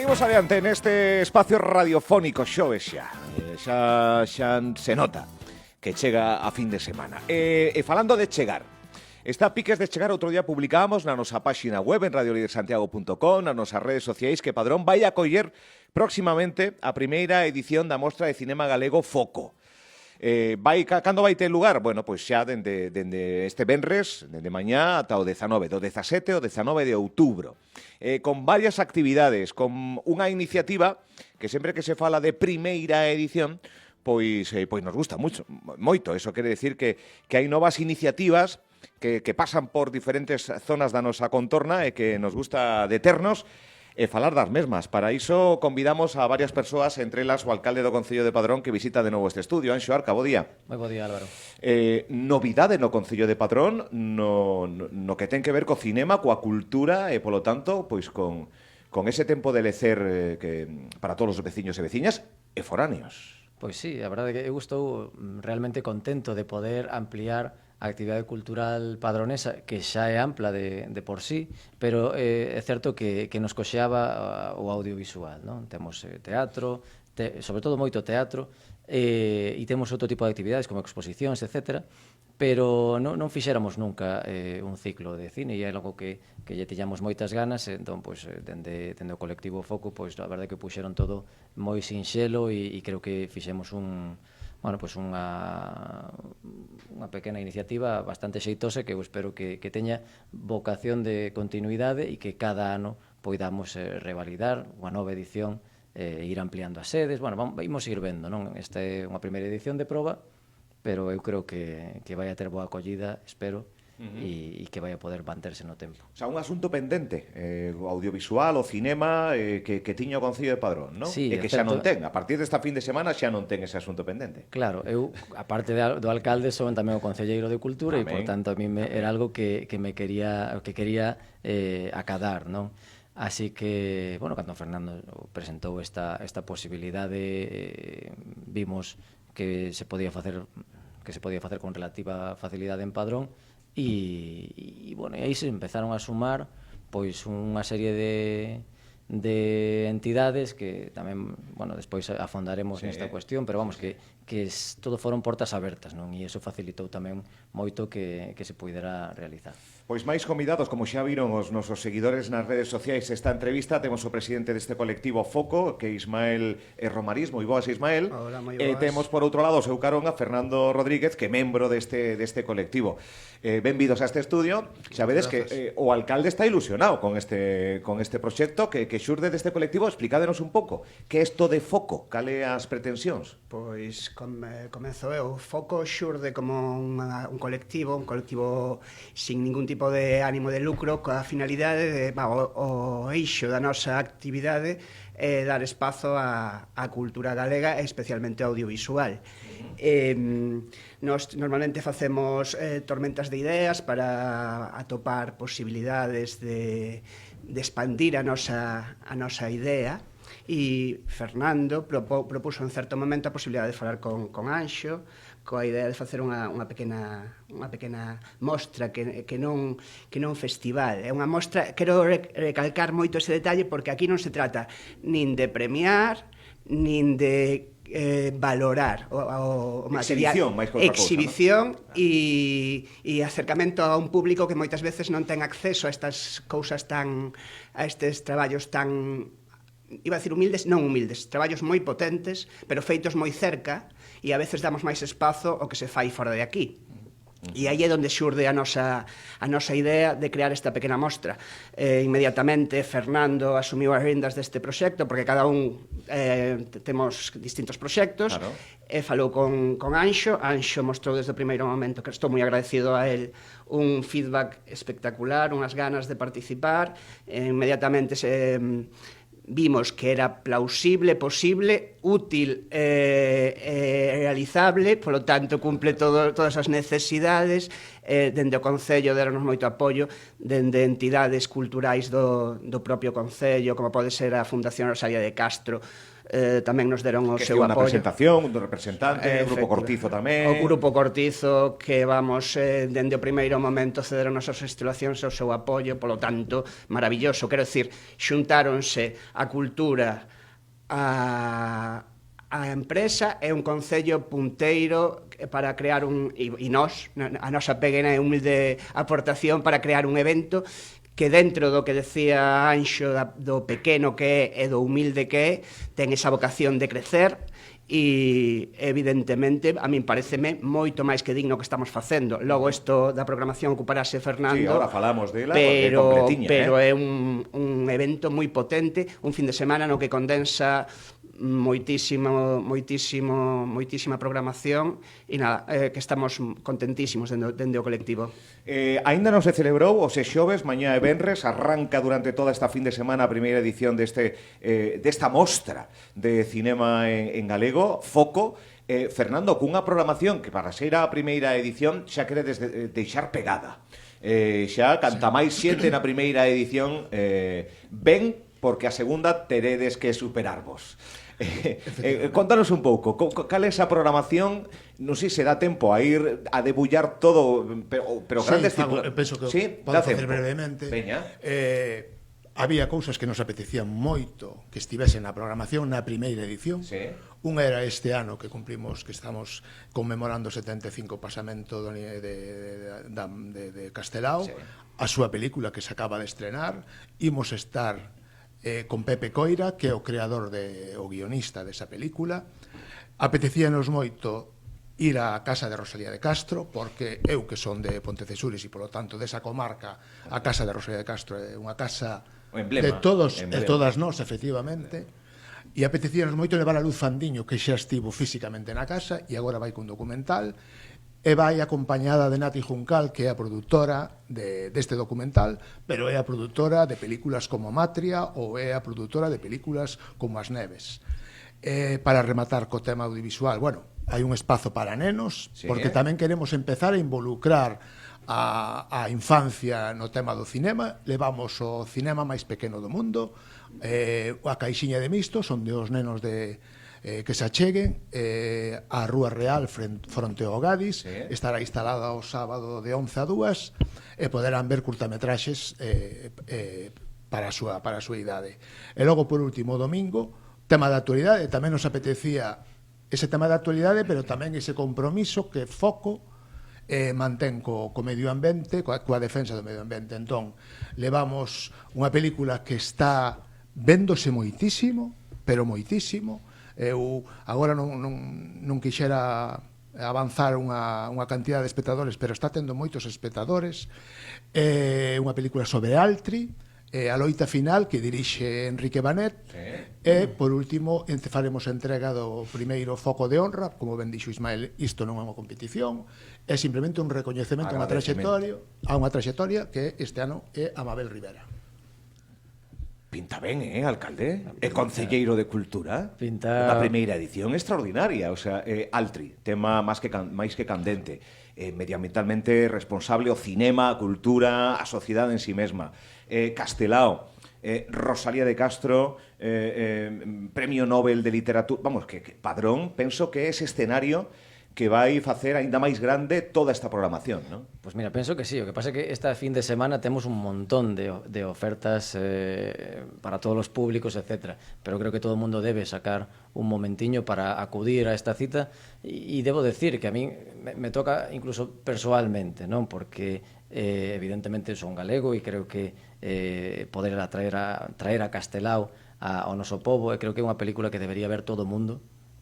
Seguimos adiante neste espacio radiofónico xoves xa se nota que chega a fin de semana. E falando de chegar, está a piques de chegar, outro día publicábamos na nosa páxina web en radiolidersantiago.com, nas nosas redes sociais, que Padrón vai a coller próximamente a primeira edición da Mostra de Cinema Galego Foco. Cando vai ter lugar? Bueno, pois xa dende este venres, dende mañá ata o 19, do 17 ao 19 de outubro. Con varias actividades, con unha iniciativa que sempre que se fala de primeira edición, pois nos gusta moito. Eso quere decir que hai novas iniciativas que pasan por diferentes zonas da nosa contorna e que nos gusta deternos e falar das mesmas. Para iso convidamos a varias persoas, entre elas o alcalde do Concello de Padrón, que visita de novo este estudio. Anxo Arca, bo día. Moi bo día, Álvaro. Novidade no Concello de Padrón no que ten que ver co cinema, coa cultura e, polo tanto, pois con ese tempo de lecer para todos os veciños e veciñas e foráneos. Pois sí, a verdade é que eu estou realmente contento de poder ampliar a actividade cultural padronesa, que xa é ampla de por sí, pero é certo que nos coxeaba o audiovisual, non? Temos teatro, sobre todo moito teatro, e temos outro tipo de actividades como exposicións, etc., pero non fixéramos nunca un ciclo de cine, e é algo que lle tiñamos moitas ganas. Entón, pois, dende o colectivo Foco, pois, a verdade que puxeron todo moi sinxelo e creo que fixemos unha pequena iniciativa bastante xeitosa que eu espero que teña vocación de continuidade e que cada ano poidamos revalidar unha nova edición e ir ampliando as sedes. Bueno, vamos ir vendo, non? Esta é unha primeira edición de proba, pero eu creo que vai a ter boa acollida, espero, e que vai a poder manterse no tempo. O sea, un asunto pendente, o audiovisual, o cinema, que tiña o Concello de Padrón, non? Sí, e que xa non ten, a partir desta fin de semana xa non ten ese asunto pendente. Claro, eu, aparte do alcalde, son tamén o concelleiro de Cultura, e, por tanto, a mí era algo que quería acadar, non? Así que, bueno, cando Fernando presentou esta posibilidade, vimos que se podía facer con relativa facilidade en Padrón, e bueno, aí se empezaron a sumar pois unha serie de entidades que tamén, bueno, despois afondaremos nesta cuestión, pero vamos, que todo foron portas abertas, non? E iso facilitou tamén moito que se pudera realizar. Pois máis convidados, como xa viron os nosos seguidores nas redes sociais esta entrevista, temos o presidente deste colectivo Foco, que é Ismael Romariz. Moi boas, Ismael. Hola, moi E boas. temos por outro lado o seu carón a Fernando Rodríguez, que é membro deste colectivo. Benvidos a este estudio. Xa vedes que o alcalde está ilusionado con este proxecto que xurde deste colectivo. Explicádenos un pouco que é isto de Foco, cale as pretensións? Pois comenzo eu. Foco xurde como un colectivo sin ningún tipo de ánimo de lucro, coa finalidade de, o eixo da nosa actividade é dar espazo á cultura galega, especialmente audiovisual. Nos normalmente facemos tormentas de ideas para atopar posibilidades de expandir a nosa idea, e Fernando propuso en certo momento a posibilidade de falar con Anxo, coa idea de facer unha pequena mostra que non festival. É unha mostra, quero recalcar moito ese detalle, porque aquí non se trata nin de premiar, nin de valorar o material. Exhibición, máis que outra cousa, exhibición, ¿no? E acercamento a un público que moitas veces non ten acceso a estas cousas a estes traballos tan, iba a decir humildes, non humildes, traballos moi potentes, pero feitos moi cerca, e a veces damos máis espazo ao que se fai fora de aquí. E aí é onde xurde a nosa idea de crear esta pequena mostra. Inmediatamente Fernando asumiu as riendas deste proxecto, porque cada un temos distintos proxectos, claro. Falou con Anxo mostrou desde o primeiro momento, que estou moi agradecido a él, un feedback espectacular, unhas ganas de participar. Inmediatamente vimos que era plausible, posible, útil e realizable, polo tanto cumple todas as necesidades. Dende o Concello deronnos moito apoio, dende entidades culturais do propio Concello, como pode ser a Fundación Rosalía de Castro, tamén nos deron o Que seu estivo na apoio. presentación, do representante, o Grupo Cortizo tamén. O Grupo Cortizo, que vamos, dende o primeiro momento cederon as súas instalacións o seu apoio, polo tanto, maravilloso. Quero dicir, xuntáronse a cultura, a empresa e un concello punteiro para crear e nós, a nosa pequena e humilde aportación para crear un evento que dentro do que decía Anxo do pequeno que é e do humilde que é, ten esa vocación de crecer e evidentemente a min pareceme moito máis que digno que estamos facendo. Logo isto da programación ocuparase Fernando. Sí, ahora falamos dela, pero completiña, é un evento moi potente, un fin de semana no que condensa moitísima programación e nada, que estamos contentísimos dende o colectivo. Aínda non se celebrou, os xoves, mañá e venres, arranca durante toda esta fin de semana a primeira edición desta mostra de cinema en galego, Foco. Fernando, cunha programación que para ser a primeira edición xa queredes deixar pegada. Xa, canta máis xente na primeira edición, ben, porque a segunda teredes que superarvos. Contanos un pouco, cal é esa programación? Non sei se dá tempo a ir a debullar todo, pero sí, grandes penso que sí, podo facer brevemente. Veña. Había cousas que nos apetecían moito que estivesen na programación na primeira edición. Sí. Unha era este ano que cumplimos, que estamos conmemorando o 75 pasamento de Castelao, sí. A súa película que se acaba de estrenar. Imos estar con Pepe Coira, que é o creador o guionista desa película. Apetecíanos moito ir á casa de Rosalía de Castro, porque eu que son de Pontecesures e, polo tanto, desa comarca, a casa de Rosalía de Castro é unha casa de todos e todas nós, efectivamente. E apetecíanos moito levar a Luz Fandiño, que xa estivo físicamente na casa e agora vai cun documental, e vai acompañada de Nati Juncal, que é a produtora deste documental, pero é a produtora de películas como Matria ou é a produtora de películas como As Neves. Para rematar co tema audiovisual, bueno, hai un espazo para nenos, sí, porque tamén queremos empezar a involucrar a infancia no tema do cinema. Levamos o cinema máis pequeno do mundo, a Caixiña de Mistos, onde os nenos que se acheguen á Rúa Real fronte ao Gadis, sí. Estará instalada o sábado de 11 a 2 e poderán ver curtametraxes para a súa idade. E logo, por último, domingo, tema da actualidade. Tamén nos apetecía ese tema da actualidade, pero tamén ese compromiso que Foco mantén co medio ambiente, coa defensa do medio ambiente. Entón, levamos unha película que está véndose moitísimo, pero moitísimo. Eu agora non quixera avanzar unha cantidad de espectadores, pero está tendo moitos espectadores. Unha película sobre Altri, a loita final que dirixe Enrique Banet, sí. E por último faremos a entrega do primeiro Foco de Honra. Como ben dixo Ismael, isto non é unha competición, é simplemente un recoñecemento a unha trayectoria que este ano é a Mabel Rivera. Pinta ben, alcalde? É concelleiro de Cultura. Pinta... Na primeira edición extraordinaria. O sea, Altri, tema máis que candente. Medioambientalmente responsable, o cinema, a cultura, a sociedade en si mesma. Castelao, Rosalía de Castro, Premio Nobel de Literatura. Vamos, que Padrón, penso que é ese escenario que vai facer aínda máis grande toda esta programación, non? Pois mira, penso que sí. O que pasa é que esta fin de semana temos un montón de ofertas para todos os públicos, etc. Pero creo que todo o mundo debe sacar un momentiño para acudir a esta cita e debo decir que a mí me toca incluso persoalmente, non? Porque evidentemente son galego e creo que poder traer a Castelao ao noso pobo, e creo que é unha película que debería ver todo o mundo,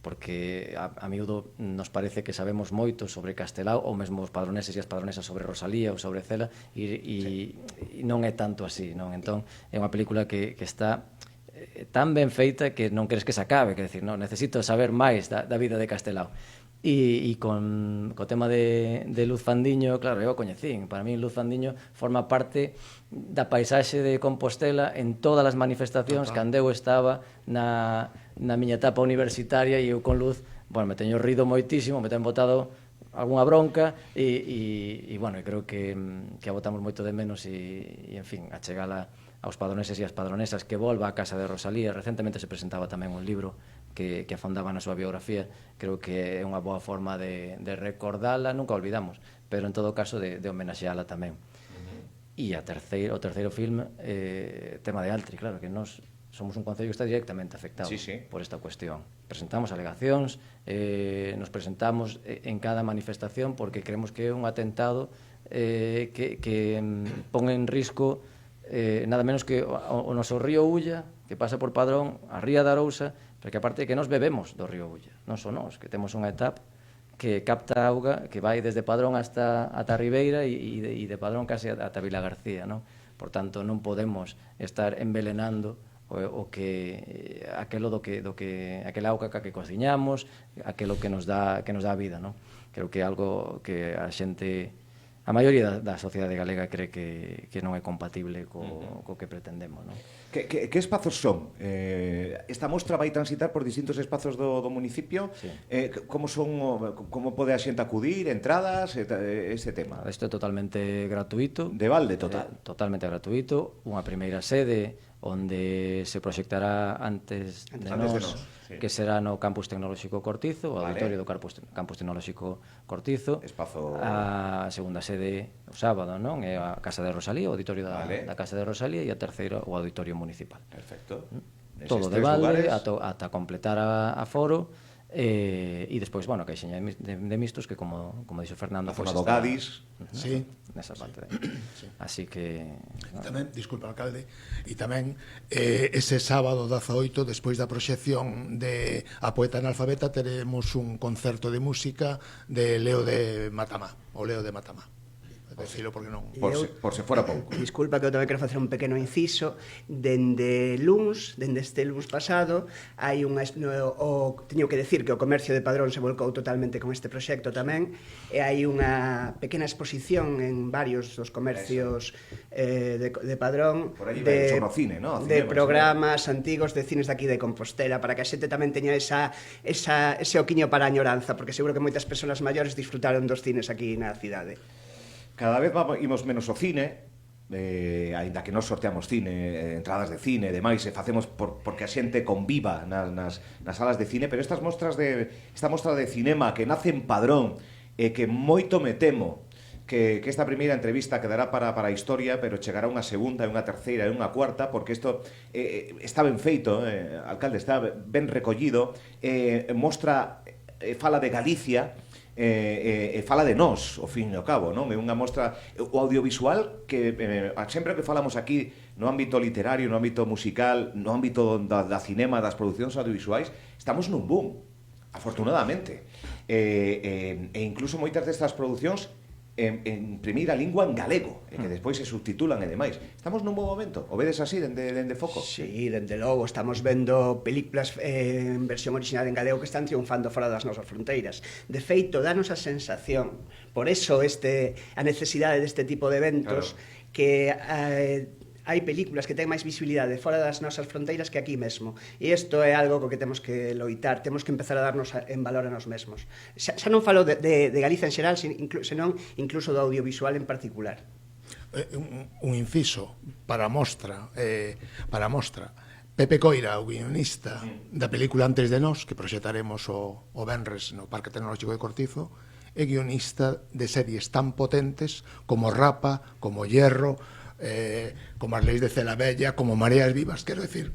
porque a miúdo nos parece que sabemos moito sobre Castelao, ou mesmo os padroneses e as padronesas sobre Rosalía ou sobre Cela, e non é tanto así, non? Entón, é unha película que está tan ben feita que non queres que se acabe, quer decir, non, necesito saber máis da vida de Castelao. E co tema de Luz Fandiño, claro, eu o coñecín. Para mí Luz Fandiño forma parte da paisaxe de Compostela en todas as manifestacións. Cando eu estaba na miña etapa universitaria, e eu con Luz, bueno, me teño rido moitísimo, me ten botado algunha bronca e bueno, creo que a botamos moito de menos e en fin, achegala aos padroneses e as padronesas que volva á casa de Rosalía. Recentemente se presentaba tamén un libro que afondaba na súa biografía. Creo que é unha boa forma de recordala, nunca olvidamos, pero en todo caso de homenaxeala tamén. E o terceiro filme, tema de Altri, claro, que nós somos un concello que está directamente afectado por esta cuestión. Presentamos alegacións, nos presentamos en cada manifestación porque creemos que é un atentado que pon en risco nada menos que o noso río Ulla, que pasa por Padrón, a ría da Arousa, porque aparte que nos bebemos do río Ulla, non só nós, que temos unha etapa que capta auga que vai desde Padrón ata a Ribeira e de Padrón case ata Vila García, non? Por tanto, non podemos estar envelenando o que aquela auga que cociñamos, aquilo que nos dá a vida, non? Creo que é algo que a xente, a maioría da sociedade galega cree que non é compatible co que pretendemos, non? Que espazos son? Esta mostra vai transitar por distintos espazos do municipio. Como pode a xente acudir, entradas, ese tema? Isto é totalmente gratuito. De balde total? Totalmente gratuito. Unha primeira sede onde se proxectará antes de nós, que será no Campus Tecnolóxico Cortizo, o auditorio do Campus Tecnolóxico Cortizo. Espazo... A segunda sede o sábado, non? É a Casa de Rosalía, o auditorio da Casa de Rosalía, e a terceira o auditorio municipal. Perfecto. Todo de balde ata completar a foro. E despois, bueno, que hai xeña de mistos que, como dixo Fernando, a zona do Gadis, nesa parte de así que tamén, disculpa, alcalde, e tamén ese sábado 18, despois da proxección de A Poeta Analfabeta, teremos un concerto de música de Leo de Matamá, o Leo de Matamá. Decilo porque non... Por se fora pouco. Disculpa, que eu tamén quero facer un pequeno inciso. Dende este luns pasado, hai teño que decir que o comercio de Padrón se volcou totalmente con este proxecto tamén, e hai unha pequena exposición en varios dos comercios de Padrón de programas antigos de cines daqui de Compostela, para que a xente tamén teña ese oquiño para a añoranza, porque seguro que moitas persoas maiores disfrutaron dos cines aquí na cidade. Cada vez imos menos ao cine, aínda que nós sorteamos cine, entradas de cine e demais, e facemos porque a xente conviva nas salas de cine, pero esta mostra de cinema que nace en Padrón e que moito me temo que esta primeira entrevista quedará para a historia, pero chegará unha segunda, unha terceira e unha cuarta, porque isto está ben feito, alcalde, está ben recollido, fala de Galicia, fala de nós, ao fin e ao cabo, non? É unha mostra, o audiovisual que sempre que falamos aquí no ámbito literario, no ámbito musical, no ámbito da cinema, das producións audiovisuais, estamos nun boom, afortunadamente, e incluso moitas destas producións en primeira lingua en galego, e que despois se subtitulan e demais. Estamos nun bo momento? O vedes así, dende foco? Sí, dende logo, estamos vendo películas en versión original en galego que están triunfando fora das nosas fronteiras. De feito, danos a sensación, por eso a necesidade deste tipo de eventos, que hai películas que ten máis visibilidade fora das nosas fronteiras que aquí mesmo. E isto é algo co que temos que loitar, temos que empezar a darnos en valor a nós mesmos. Xa non falo de Galiza en xeral, senón incluso do audiovisual en particular. Un inciso para a mostra. Pepe Coira, o guionista da película Antes de Nós, que proxetaremos o venres no Parque Tecnolóxico de Cortizo, é guionista de series tan potentes como Rapa, como Hierro, como as leis de Cela Bella, como Mareas Vivas, quero decir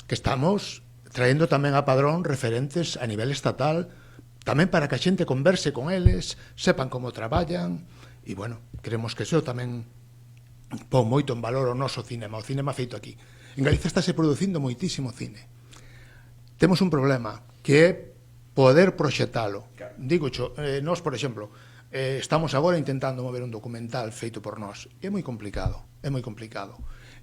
que estamos traendo tamén a Padrón referentes a nivel estatal, tamén para que a xente converse con eles, sepan como traballan, e bueno, creemos que iso tamén pon moito en valor o noso cinema, o cinema feito aquí. En Galicia estáse producindo moitísimo cine. Temos un problema, que é poder proxetalo. Digo, nós, por exemplo, estamos agora intentando mover un documental feito por nós. É moi complicado,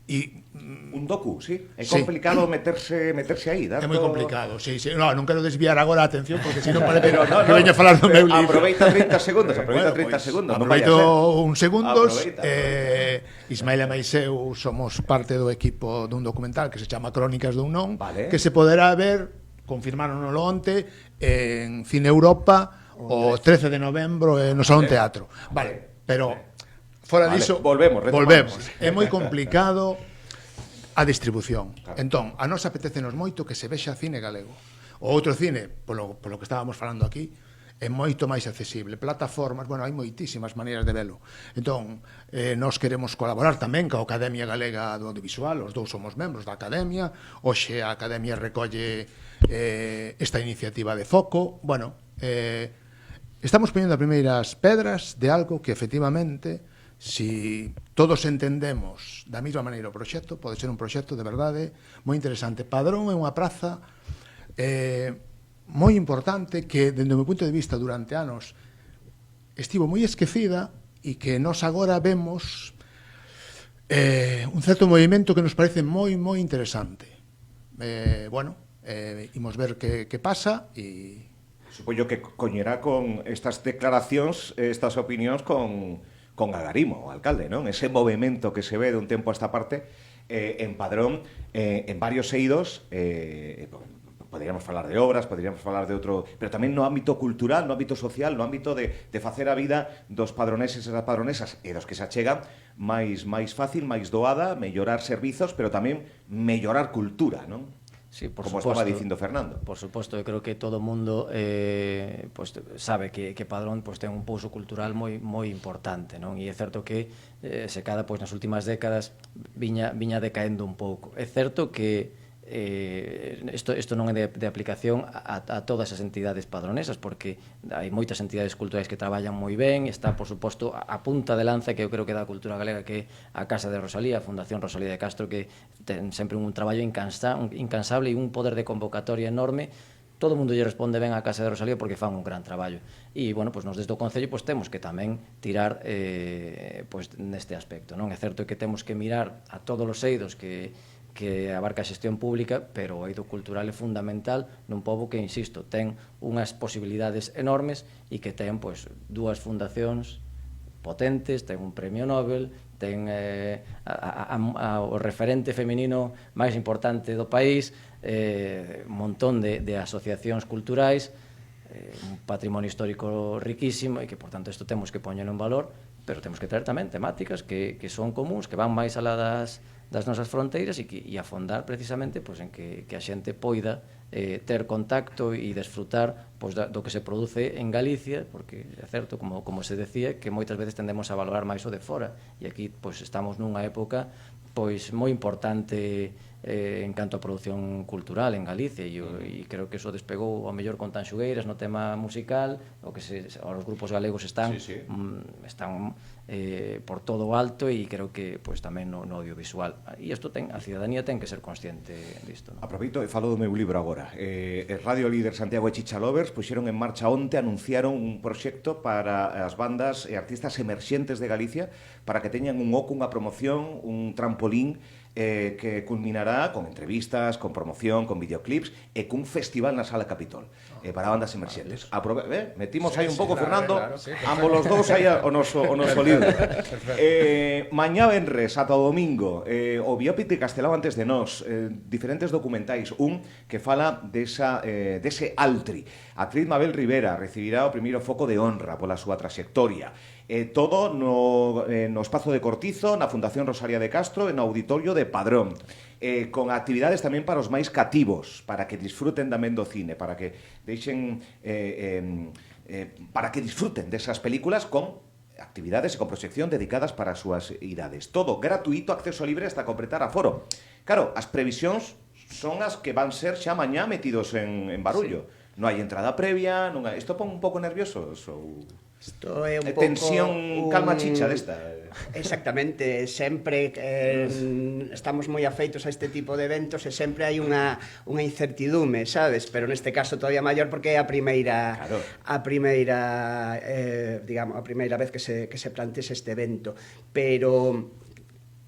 Un docu, sí? É complicado meterse aí, É moi complicado, sí. Non quero desviar agora a atención, porque senón parece que veño a falar do meu libro. Aproveita 30 segundos. Aproveito uns segundos. Ismael e Maiseu somos parte do equipo dun documental que se chama Crónicas dun Non, que se poderá ver, confirmáronlo onte, en Cine Europa, o 13 de novembro no Salón Teatro. Vale, pero Fora Vale, diso, volvemos. É moi complicado a distribución. Entón, a nos apetecenos moito que se vexa cine galego. O outro cine, polo que estábamos falando aquí, é moito máis accesible. Plataformas, bueno, hai moitísimas maneiras de velo. Entón, nós queremos colaborar tamén coa Academia Galega do Audiovisual, os dous somos membros da Academia, hoxe a Academia recolle esta iniciativa de foco. Bueno, estamos poñendo as primeiras pedras de algo que, efectivamente, si todos entendemos da mesma maneira o proxecto, pode ser un proxecto de verdade moi interesante. Padrón é unha praza moi importante que, dende o meu punto de vista, durante anos estivo moi esquecida e que nós agora vemos un certo movimento que nos parece moi interesante. Imos ver que pasa e... Supoño que coñerá con estas declaracións, estas opinións con agarimo, o alcalde, non? Ese movimento que se ve de un tempo a esta parte en Padrón, en varios eidos, poderíamos falar de obras, poderíamos falar de outro, pero tamén no ámbito cultural, no ámbito social, no ámbito de facer a vida dos padroneses e das padronesas e dos que se achegan máis fácil, máis doada, mellorar servizos, pero tamén mellorar cultura, non? Sí, por como suposto, estaba dicindo Fernando. Por suposto, eu creo que todo o mundo sabe que Padrón ten un pouso cultural moi importante, non? E é certo que se cada nas últimas décadas viña decaendo un pouco. É certo que isto non é de aplicación a todas as entidades padronesas, porque hai moitas entidades culturais que traballan moi ben. Está, por suposto, a punta de lanza que eu creo que da cultura galega, que é a Casa de Rosalía, a Fundación Rosalía de Castro, que ten sempre un traballo incansable e un poder de convocatoria enorme. Todo o mundo lle responde ben á Casa de Rosalía porque fan un gran traballo. E, bueno, nos desde o Concello temos que tamén tirar neste aspecto, non? É certo que temos que mirar a todos os eidos que abarca a xestión pública, pero o eido cultural é fundamental nun pobo que, insisto, ten unhas posibilidades enormes e que ten dúas fundacións potentes, ten un premio Nobel, ten o referente feminino máis importante do país, un montón de asociacións culturais, un patrimonio histórico riquísimo e que, por tanto, isto temos que poñelo en valor, pero temos que traer tamén temáticas que son comuns, que van máis alá das nosas fronteiras e afondar precisamente en que a xente poida ter contacto e desfrutar do que se produce en Galicia, porque é certo, como se decía, que moitas veces tendemos a valorar máis o de fora, e aquí estamos nunha época moi importante en canto a produción cultural en Galicia, e creo que eso despegou ao mellor con Tanxugueiras no tema musical, os grupos galegos están por todo o alto, e creo que tamén no audiovisual, e isto a cidadanía ten que ser consciente disto. Aproveito e falo do meu libro agora. Radio Líder Santiago e Chicha Lovers puxeron en marcha onte, anunciaron un proxecto para as bandas e artistas emerxentes de Galicia para que teñan un oco, unha promoción, un trampolín que culminará con entrevistas, con promoción, con videoclips e cun festival na Sala Capitol para bandas emerxentes. Metimos aí un pouco, Fernando, ambos os dous aí o noso libro. Mañá venres ata o domingo, o Biópic de Castelao antes de nós, diferentes documentais, un que fala dese altri. A actriz Mabel Rivera recibirá o primeiro foco de honra pola súa traxectoria. Todo no Espazo de Cortizo, na Fundación Rosalía de Castro e no Auditorio de Padrón, con actividades tamén para os máis cativos, para que disfruten tamén do cine, para que disfruten desas películas con actividades e con proxección dedicadas para as súas idades. Todo gratuito, acceso libre hasta completar aforo. Claro, as previsións son as que van ser xa mañá metidos en barullo. Non hai entrada previa, isto pon un pouco nerviosos ou... Isto é un pouco... Tensión, calma chicha desta. Exactamente, sempre estamos moi afeitos a este tipo de eventos e sempre hai unha incertidume, sabes? Pero neste caso todavía maior porque é a primeira vez que se plantexe este evento. Pero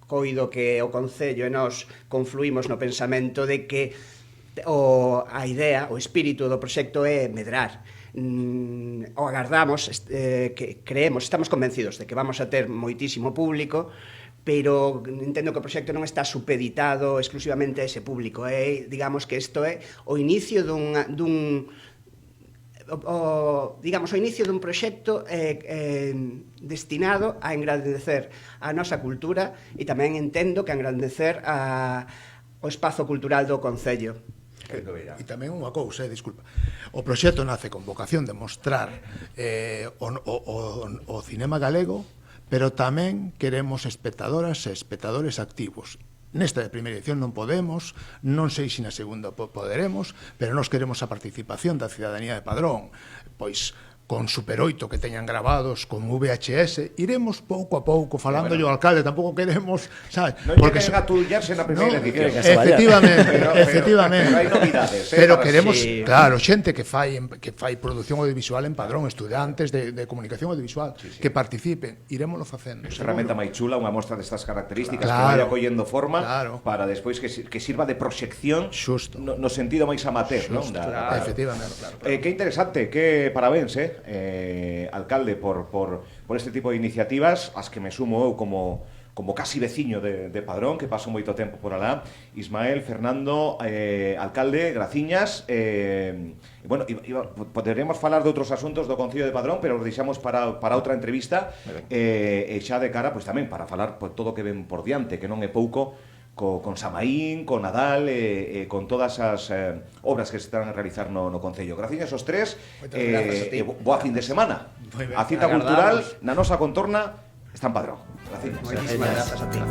coido que o Concello e nós confluímos no pensamento de que a idea, o espírito do proxecto é medrar. O agardamos, creemos, estamos convencidos de que vamos a ter moitísimo público, pero entendo que o proxecto non está supeditado exclusivamente a ese público. Digamos que isto é o inicio digamos, o inicio dun proxecto destinado a engrandecer a nosa cultura e tamén entendo que a engrandecer o espazo cultural do Concello. E tamén unha cousa, disculpa, o proxecto nace con vocación de mostrar o cinema galego, pero tamén queremos espectadoras e espectadores activos. Nesta primeira edición non podemos, non sei se na segunda poderemos, pero nós queremos a participación da cidadanía de Padrón, pois con Super 8 que teñan grabados, con VHS, iremos pouco a pouco falando ao alcalde, tampouco queremos, sabes? Non lleguen a tullarse na primeira edición. Efectivamente, pero hai novidades, pero queremos, sí, claro, xente que fai produción audiovisual en Padrón, estudantes de comunicación audiovisual, que participen, irémolo facendo. É unha ferramenta máis chula, unha mostra destas características que Claro, vaya collendo forma para despois que sirva de proxección no sentido máis amateur, non? Efectivamente. Que interesante, que parabéns, alcalde, por este tipo de iniciativas, as que me sumo eu como casi veciño de Padrón, que paso moito tempo por alá. Ismael, Fernando, alcalde, graciñas. Bueno, poderíamos falar de outros asuntos do Concello de Padrón, pero os deixamos para outra entrevista, e xa de cara, pois tamén, para falar todo o que ven por diante, que non é pouco, con Samaín, con Nadal, con todas as obras que se están a realizar no Concello. Gracias aos tres, boa fin de semana. A cita cultural na nosa contorna está en Padrón. Gracias. Moitísimas grazas a ti.